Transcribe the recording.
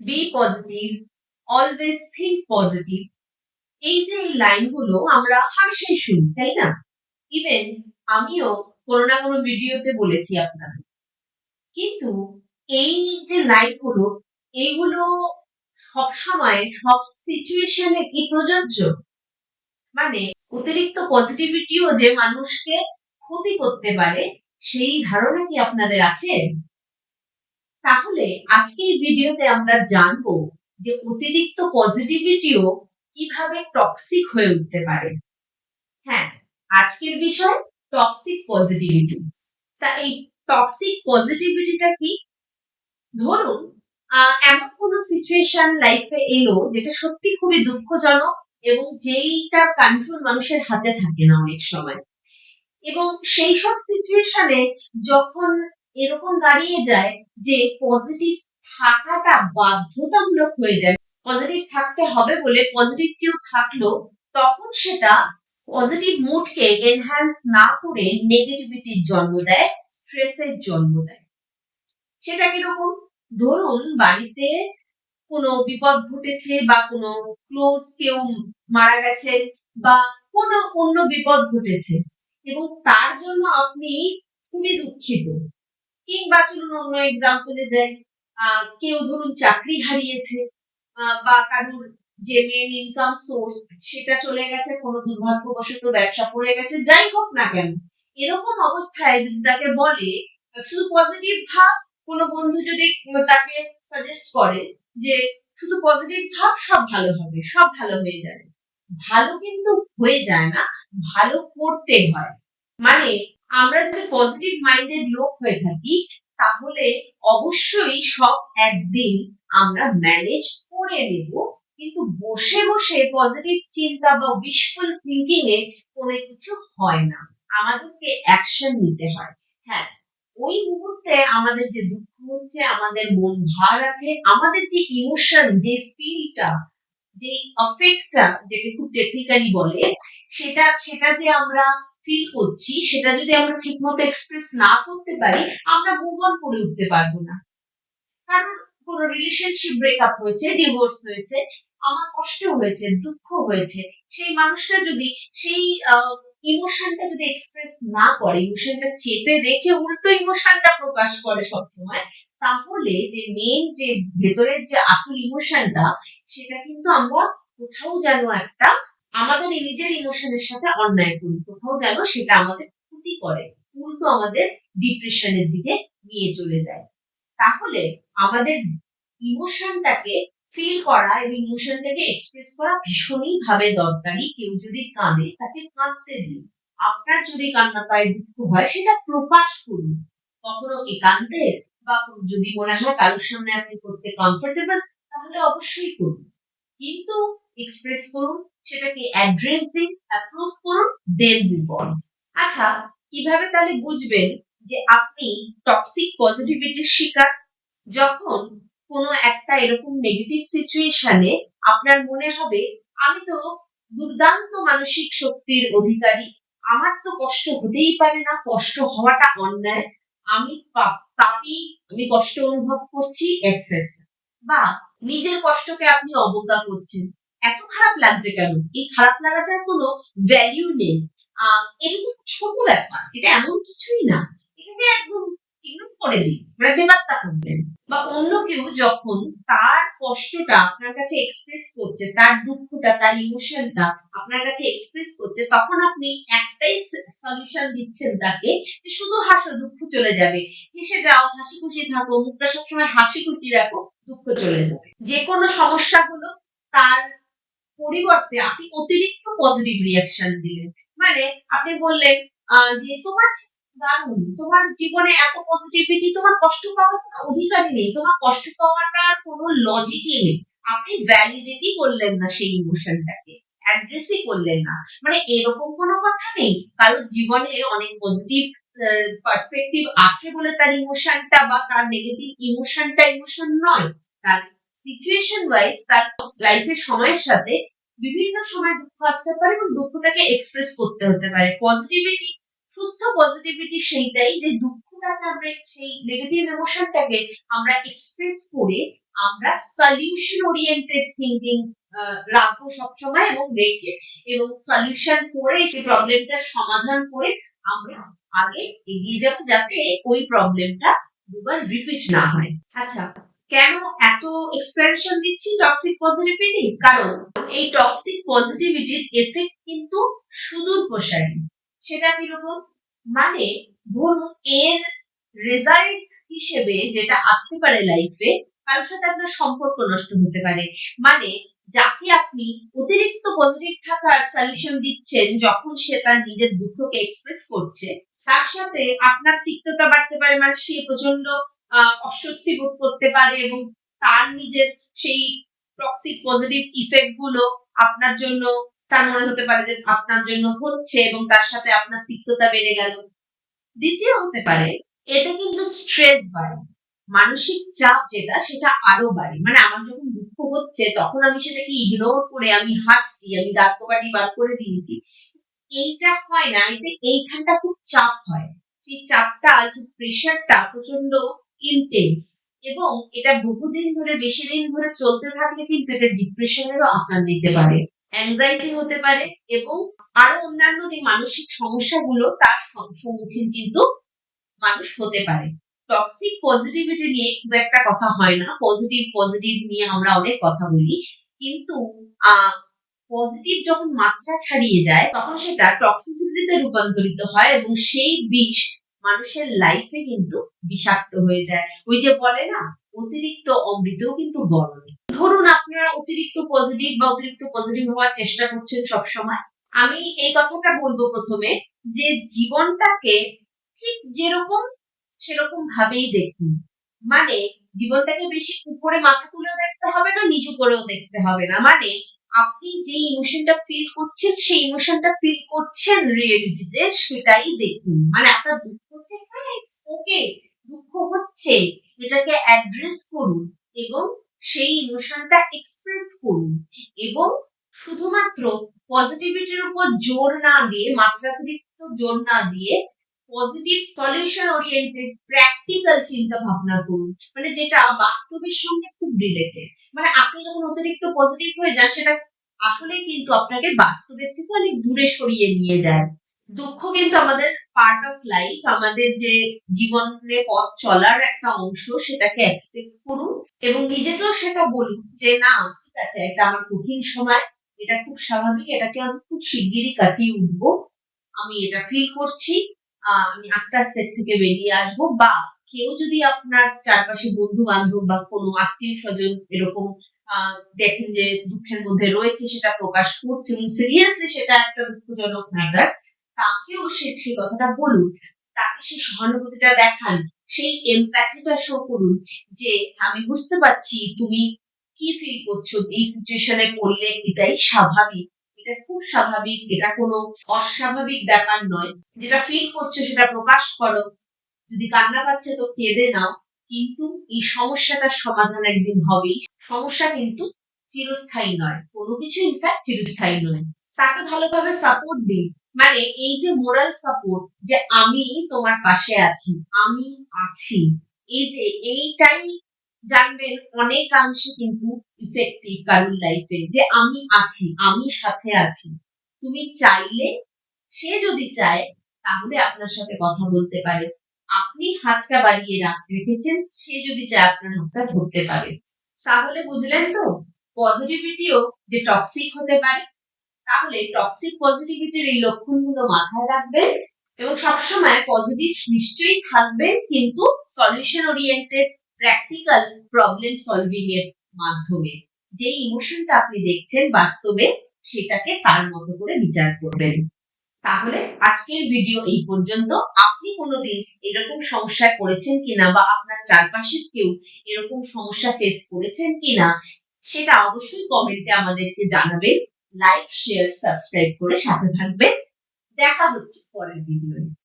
B positive, always think positive, এই যে এই লাইনগুলো আমরা হামেশাই শুনি, তাই না? ইভেন আমিও কোনো না কোনো ভিডিওতে বলেছি আপনাদের। কিন্তু এই যে লাইনগুলো, এইগুলো সবসময় সব সিচুয়েশনে কি প্রযোজ্য? মানে অতিরিক্ত পজিটিভিটিও যে মানুষকে ক্ষতি করতে পারে, সেই ধারণা কি আপনাদের আছে? তাহলে আজকের ভিডিওতে আমরা জানবো যে অতিরিক্ত পজিটিভিটিও কিভাবে টক্সিক হয়ে উঠতে পারে। হ্যাঁ, আজকের বিষয় টক্সিক পজিটিভিটি। তা এই টক্সিক পজিটিভিটিটা কি? ধরুন এমন কোন সিচুয়েশন লাইফে এলো যেটা সত্যি খুবই দুঃখজনক এবং যেইটা কন্ট্রোল মানুষের হাতে থাকে না অনেক সময়। এবং সেই সব সিচুয়েশনে যখন এরকম দাঁড়িয়ে যায় যে পজিটিভ থাকাটা বাধ্যতামূলক হয়ে যায়, পজিটিভ থাকতে হবে বলে পজিটিভ কেউ থাকলো, তখন সেটা পজিটিভ মুডকে এনহ্যান্স না করে নেগেটিভিটির জন্ম দেয়, স্ট্রেসের জন্ম দেয়। সেটা কিরকম? ধরুন বাড়িতে কোনো বিপদ ঘটেছে বা কোনো ক্লোজ কেউ মারা গেছেন বা কোনো অন্য বিপদ ঘটেছে এবং তার জন্য আপনি খুবই দুঃখিত। কিংবা চলুন অন্য এক্সাম্পলে যাই, কেউ ধরুন চাকরি হারিয়েছে বা কারুর যে মেন ইনকাম সোর্স সেটা চলে গেছে, কোনো দুর্ভাগ্যবশত ব্যবসা পড়ে গেছে, যাই হোক না কেন, এরকম অবস্থায় যদি তাকে বলে শুধু পজিটিভ ভাব, কোনো বন্ধু যদি তাকে সাজেস্ট করে যে শুধু পজিটিভ ভাব, সব ভালো হবে, সব ভালো হয়ে যাবে, ভালো কিন্তু হয়ে যায় না, ভালো করতে হয়। মানে আমরা যদি পজিটিভ মাইন্ডেড লোক হয়ে থাকি তাহলে অবশ্যই সব একদিন আমরা ম্যানেজ করে নেব, কিন্তু বসে বসে পজিটিভ চিন্তা বা উইশফুল থিঙ্কিং এ কোনো কিছু হয় না, আমাদেরকে অ্যাকশন নিতে হয়। হ্যাঁ, ওই মুহূর্তে আমাদের যে দুঃখ হচ্ছে, আমাদের মন ভার আছে, আমাদের যে ইমোশন, যে ফিলটা, যে আফেক্টটা, যেটা খুব টেকনিক্যালি বলে, সেটা সেটা যে আমরা ফিল করছি, সেটা যদি আমরা ঠিকমতো এক্সপ্রেস না করতে পারি, আমরা মুভ অন করে উঠতে পারবো না। কারণ কোনো রিলেশনশিপ ব্রেকআপ হয়েছে, ডিভোর্স হয়েছে, আমার কষ্ট হয়েছে, দুঃখ হয়েছে, সেই মানুষটা যদি সেই ইমোশনটা যদি এক্সপ্রেস না করে, ইমোশনটা চেপে রেখে উল্টো ইমোশনটা প্রকাশ করে সবসময়, তাহলে যে মেন যে ভেতরের যে আসল ইমোশনটা, সেটা কিন্তু আমরা কোথাও যেন একটা আমাদের নিজের ইমোশনের সাথে অন্যায় করি, কোথাও যেন সেটা আমাদের ক্ষতি করে, উল্টো আমাদের ডিপ্রেশনের দিকে নিয়ে চলে যায়। তাহলে আমাদের ইমোশনটাকে ফিল করা এবং ইমোশনটাকে এক্সপ্রেস করা ভীষণই ভাবে দরকারি। কেউ যদি কাঁদে তাকে কাঁদতে দিন, আপনার যদি কান্না পায়, দুঃখ হয়, সেটা প্রকাশ করুন, কখনো একান্তে বা যদি মনে হয় কারোর সামনে আপনি করতে কমফোর্টেবল, তাহলে অবশ্যই করুন, কিন্তু এক্সপ্রেস করুন, সেটাকে অ্যাড্রেস দিন, অ্যাপ্রুভ করুন, দেন মুভ অন। আচ্ছা, কিভাবে তাহলে বুঝবেন যে আপনি টক্সিক পজিটিভিটির শিকার? যখন কোনো একটা এরকম নেগেটিভ সিচুয়েশনে আপনার মনে হবে আমি তো দুর্দান্ত মানসিক শক্তির অধিকারী, আমার তো কষ্ট হতেই পারে না, কষ্ট হওয়াটা অন্যায়, আমি পাপী, আমি কষ্ট অনুভব করছি, এটসেট্রা। বা নিজের কষ্টকে আপনি অবজ্ঞা করছেন, এত খারাপ লাগছে কেন, এই খারাপ লাগাটার কোনো ভ্যালিউ নেই, এটা তো ছোট ব্যাপার, এটা এমন কিছুই না, এটাকে একদম ইগনোর করে দিন, মানে বেপাত্তা করবেন। বা অন্য কেউ যখন তার কষ্টটা আপনার কাছে এক্সপ্রেস করছে, তার দুঃখটা, তার ইমোশনটা আপনার কাছে এক্সপ্রেস করছে, তখন আপনি একটাই সলিউশন দিচ্ছেন তাকে যে শুধু হাসো, দুঃখ চলে যাবে, হেসে যাও, হাসি খুশি থাকো, মুখটা সবসময় হাসি খুশি রাখো, দুঃখ চলে যাবে। যে কোনো সমস্যা হলো, তার পরিবর্তে আপনি অতিরিক্ত পজিটিভ রিয়াকশন দিলেন। মানে আপনি বললেন যে তোমার দারুণ, তোমার জীবনে এত পজিটিভিটি, তোমার কষ্ট পাওয়ার কোনো অধিকারই নেই, তোমার কষ্ট পাওয়াটার কোনো লজিকই নেই, আপনি ভ্যালিডেটই করলেন না সেই ইমোশনটাকে, অ্যাড্রেসই করলেন না। মানে এরকম কোনো কথা নেই, কারোর জীবনে অনেক পজিটিভ পার্সপেক্টিভ আছে বলে তার ইমোশনটা বা তার নেগেটিভ ইমোশনটা ইমোশন নয়, তার সিচুয়েশন ওয়াইজ তার লাইফের সময়ের সাথে বিভিন্ন সময় দুঃখ আসতে পারে এবং দুঃখটাকে এক্সপ্রেস করতে হতে পারে। পজিটিভিটি, সুস্থ পজিটিভিটি সেইটাই যে দুঃখ দুঃখটাকে আমরা সেই নেগেটিভ ইমোশনটাকে আমরা এক্সপ্রেস করে আমরা সলিউশন ওরিয়েন্টেড থিঙ্কিং রাখবো সবসময় এবং সলিউশন করে সেই প্রবলেমটার সমাধান করে আমরা আগে এগিয়ে যাবো যাতে ওই প্রবলেমটা দুবার রিপিট না হয়। আচ্ছা, কেন এত এক্সপ্লেনেশন দিচ্ছি টক্সিক পজিটিভিটি? কারণ এই টক্সিক পজিটিভিটির এফেক্ট কিন্তু সুদূর প্রসারী। সেটা কিরকম? মানে ধরুন এর রেজাল্ট হিসেবে যেটা আসতে পারে লাইফে, কারোর সাথে আপনার সম্পর্ক নষ্ট হতে পারে। মানে যাকে আপনি অতিরিক্ত পজিটিভ থাকার সলিউশন দিচ্ছেন যখন সে তার নিজের দুঃখকে এক্সপ্রেস করছে, তার সাথে আপনার তিক্ততা বাড়তে পারে। মানে সে প্রচন্ড অস্বস্তি বোধ করতে পারে এবং তার নিজের সেই টক্সিক পজিটিভ ইফেক্ট গুলো আপনার জন্য, তার মনে হতে পারে যে আপনার জন্য হচ্ছে এবং তার সাথে আপনার তিক্ততা বেড়ে গেল। দ্বিতীয় হতে পারে এতে কিন্তু স্ট্রেস বাড়ে, মানসিক চাপ যেটা সেটা আরো বাড়ে। মানে আমার যখন দুঃখ হচ্ছে তখন আমি সেটাকে ইগনোর করে আমি হাসছি, আমি দাঁত কবাটি বার করে দিয়েছি, এইটা হয় না। এতে এইখানটা খুব চাপ হয়, সেই চাপটা, যে প্রেশারটা প্রচন্ড ইন্টেন্স এবং এটা বহুদিন ধরে, বেশি দিন ধরে চলতে থাকলে কিন্তু এটা ডিপ্রেশনেরও আকার নিতে পারে, অ্যাংজাইটি হতে পারে এবং আরো অন্যান্য যে মানসিক সমস্যাগুলো তার সম্মুখীন কিন্তু মানুষ হতে পারে। টক্সিক পজিটিভিটি নিয়ে খুব একটা কথা হয় না, পজিটিভ নিয়ে আমরা অনেক কথা বলি, কিন্তু পজিটিভ যখন মাত্রা ছাড়িয়ে যায় তখন সেটা টক্সিসিটিতে রূপান্তরিত হয় এবং সেই বিষ মানুষের লাইফে কিন্তু বিষাক্ত হয়ে যায়। ওই যে বলে না, অতিরিক্ত অমৃতও কিন্তু গরম। ধরুন আপনারা অতিরিক্ত পজিটিভ হওয়ার চেষ্টা করছেন সবসময়। আমি এই কথাটা বলবো প্রথমে যে জীবনটাকে ঠিক যেরকম সেরকম ভাবেই দেখুন। মানে জীবনটাকে বেশি উপরে মাথা তুলেও দেখতে হবে না, নিচু করেও দেখতে হবে না। মানে আপনি যে ইমোশনটা ফিল করছেন সেই ইমোশনটা ফিল করছেন রিয়েলিটিতে, সেটাই দেখুন। মানে আপনার দুঃখ হচ্ছে, হ্যাঁ ইটস ওকে, দুঃখ হচ্ছে, এটাকে অ্যাড্রেস করুন এবং সেই ইমোশনটা এক্সপ্রেস করুন এবং শুধুমাত্র পজিটিভিটির উপর জোর না দিয়ে, মাত্রাতিরিক্ত জোর না দিয়ে পজিটিভ সলিউশন ওরিয়েন্টেড প্র্যাকটিক্যাল চিন্তা ভাবনা করুন, মানে যেটা বাস্তবের সঙ্গে খুব রিলেটেড। মানে আপনি যখন অতিরিক্ত পজিটিভ হয়ে যান সেটা আসলে কিন্তু আপনাকে বাস্তবের থেকে অনেক দূরে সরিয়ে নিয়ে যায়। দুঃখ কিন্তু আমাদের পার্ট অফ লাইফ, আমাদের যে জীবনে পথ চলার একটা অংশ, সেটাকে অ্যাকসেপ্ট করুন এবং নিজেকেও সেটা বলুন যে না ঠিক আছে, এটা আমার কঠিন সময়, এটা খুব স্বাভাবিক, এটাকে আমি খুব শিগগিরই কাটিয়ে উঠবো, আমি এটা ফিল করছি, আমি আস্তে আস্তে থেকে বেরিয়ে আসবো। বা কেউ যদি আপনার চারপাশে বন্ধু বান্ধব বা কোনো আত্মীয় স্বজন এরকম দেখেন যে দুঃখের মধ্যে রয়েছে, সেটা প্রকাশ করছে এবং সিরিয়াসলি সেটা একটা দুঃখজনক ম্যাটার, তাকেও সেই কথাটা বলুন, তাকে সেই সহানুভূতিটা দেখান, সেই এমপ্যাথিটা শো করুন যে আমি বুঝতে পারছি তুমি কি ফিল করছো, এই সিচুয়েশনে পড়লে এটাই স্বাভাবিক, এটা খুব স্বাভাবিক, এটা কোনো অস্বাভাবিক ব্যাপার নয়, যেটা ফিল করছো সেটা প্রকাশ করো, যদি কান্না পাচ্ছে তো কেঁদে নাও, কিন্তু এই সমস্যাটার সমাধান একদিন হবেই। সমস্যা কিন্তু চিরস্থায়ী নয়, কোনো কিছু ইনফ্যাক্ট চিরস্থায়ী নয়। তাকে ভালোভাবে সাপোর্ট দিন, মানে এই যে মোরাল সাপোর্ট, যে আমি তোমার পাশে আছি, আমি আছি, এই যে এইটাই জানবেন অনেকাংশে কিন্তু ইফেক্টিভ কারোর লাইফে, যে আমি আছি, আমি সাথে আছি। তুমি চাইলে, সে যদি চায় তাহলে আপনার সাথে কথা বলতে পারে, আপনি হাতটা বাড়িয়ে রেখেছেন, সে যদি চায় আপনার হাতটা ধরতে পারে। তাহলে বুঝলেন তো পজিটিভিটিও যে টক্সিক হতে পারে। তাহলে টক্সিক পজিটিভিটির এই লক্ষণগুলো মাথায় রাখবেন এবং সবসময় পজিটিভ নিশ্চয়ই থাকবেন, কিন্তু solution oriented practical problem solving এর মাধ্যমে। যে ইমোশনটা আপনি দেখছেন বাস্তবে, সেটাকে তার মতো করে বিচার করবেন। তাহলে আজকের ভিডিও এই পর্যন্ত। আপনি কোনোদিন এরকম সমস্যায় পড়েছেন কিনা বা আপনার চারপাশের কেউ এরকম সমস্যা ফেস করেছেন কিনা, সেটা অবশ্যই কমেন্টে আমাদেরকে জানাবেন। লাইক, শেয়ার, সাবস্ক্রাইব করে সাথে থাকবেন। দেখা হচ্ছে পরের ভিডিওতে।